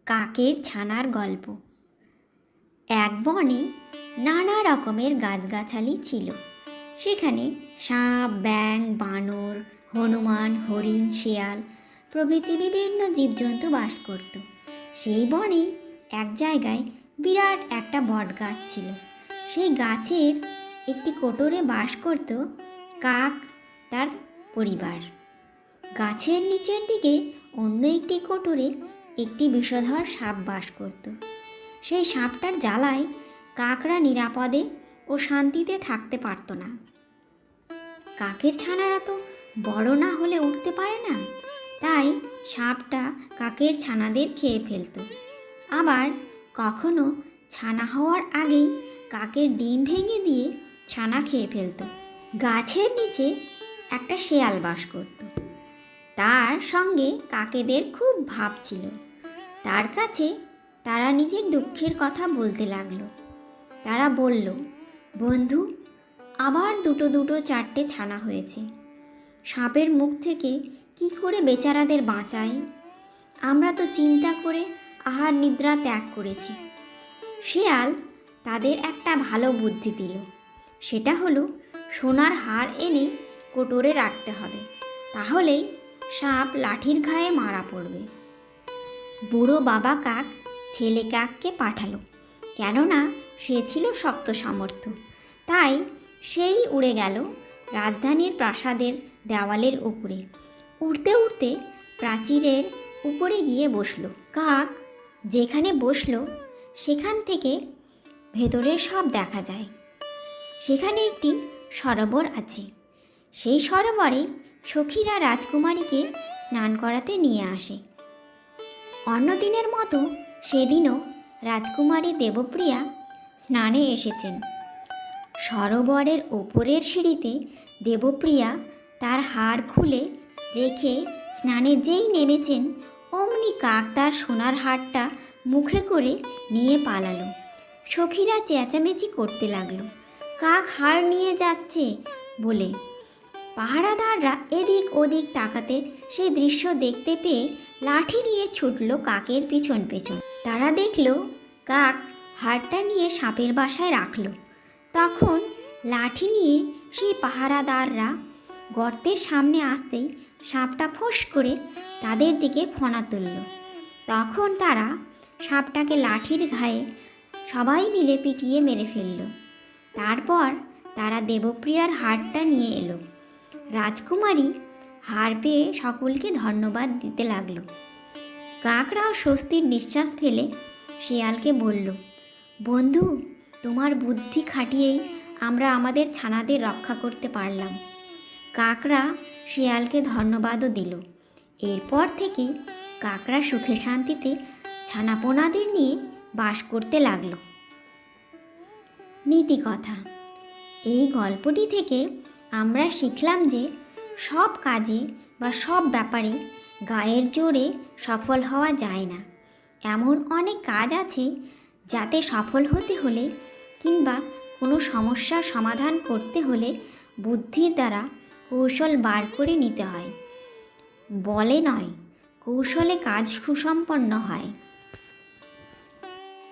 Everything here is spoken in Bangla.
কাকের ছানার গল্প। এক বনে নানা রকমের গাছগাছালি ছিল। সেখানে সাপ, ব্যাঙ, বানর, হনুমান, হরিণ, শেয়াল প্রভৃতি বিভিন্ন জীবজন্তু বাস করত। সেই বনে এক জায়গায় বিরাট একটা বট গাছ ছিল। সেই গাছের একটি কোটরে বাস করত কাক তার পরিবার। গাছের নিচের দিকে অন্য একটি কোটরে একটি বিষধর সাপ বাস করত। সেই সাপটার জ্বালায় কাকরা নিরাপদে ও শান্তিতে থাকতে পারত না। কাকের ছানারা তো বড় না হলে উঠতে পারে না, তাই সাপটা কাকের ছানাদের খেয়ে ফেলত। আবার কখনো ছানা হওয়ার আগেই কাকের ডিম ভেঙে দিয়ে ছানা খেয়ে ফেলত। গাছের নিচে একটা শেয়াল বাস করত। তার সঙ্গে কাকেদের খুব ভাব ছিল। তার কাছে তারা নিজের দুঃখের কথা বলতে লাগলো। তারা বলল, বন্ধু, আবার দুটো চারটে ছানা হয়েছে। সাপের মুখ থেকে কি করে বেচারাদের বাঁচাই? আমরা তো চিন্তা করে আহার নিদ্রা ত্যাগ করেছি। শেয়াল তাদের একটা ভালো বুদ্ধি দিল। সেটা হলো সোনার হার এনে কোটরে রাখতে হবে, তাহলেই সাপ লাঠির ঘায়ে মারা পড়বে। বুড়ো বাবা কাক ছেলে কাককে পাঠালো, কেননা সে ছিল শক্ত সামর্থ্য। তাই সেই উড়ে গেল রাজধানীর প্রাসাদের দেওয়ালের উপরে। উড়তে উড়তে প্রাচীরের উপরে গিয়ে বসলো। কাক যেখানে বসলো সেখান থেকে ভেতরের সব দেখা যায়। সেখানে একটি সরোবর আছে। সেই সরোবরে সখীরা রাজকুমারীকে স্নান করাতে নিয়ে আসে। অন্যদিনের মতো সেদিনও রাজকুমারী দেবপ্রিয়া স্নানে এসেছেন। সরোবরের ওপরের সিঁড়িতে দেবপ্রিয়া তার হার খুলে রেখে স্নানে যেই নেমেছেন, অমনি কাক তার সোনার হারটা মুখে করে নিয়ে পালালো। সখীরা চেঁচামেচি করতে লাগলো, কাক হার নিয়ে যাচ্ছে বলে। পাহারাদাররা এদিক ওদিক তাকাতে সেই দৃশ্য দেখতে পেয়ে লাঠি নিয়ে ছুটল কাকের পিছন পেছন। তারা দেখল কাক হারটা নিয়ে সাপের বাসায় রাখল। তখন লাঠি নিয়ে সেই পাহারাদাররা গর্তের সামনে আসতেই সাপটা ফোঁস করে তাদের দিকে ফণা তুলল। তখন তারা সাপটাকে লাঠির ঘায়ে সবাই মিলে পিটিয়ে মেরে ফেলল। তারপর তারা দেবপ্রিয়ার হারটা নিয়ে এলো। রাজকুমারী হার পেয়ে সকলকে ধন্যবাদ দিতে লাগলো। কাকরাও স্বস্তির নিঃশ্বাস ফেলে শেয়ালকে বলল, বন্ধু, তোমার বুদ্ধি খাটিয়েই আমরা আমাদের ছানাদের রক্ষা করতে পারলাম। কাকরা শেয়ালকে ধন্যবাদও দিল। এরপর থেকে কাকরা সুখে শান্তিতে ছানাপোনাদের নিয়ে বাস করতে লাগলো। নীতিকথা, এই গল্পটি থেকে আমরা শিখলাম যে সব কাজে বা সব ব্যাপারে গায়ের জোরে সফল হওয়া যায় না। এমন অনেক কাজ আছে যাতে সফল হতে হলে কিংবা কোনো সমস্যার সমাধান করতে হলে বুদ্ধির দ্বারা কৌশল বার করে নিতে হয়। বলে নয়, কৌশলে কাজ সুসম্পন্ন হয়।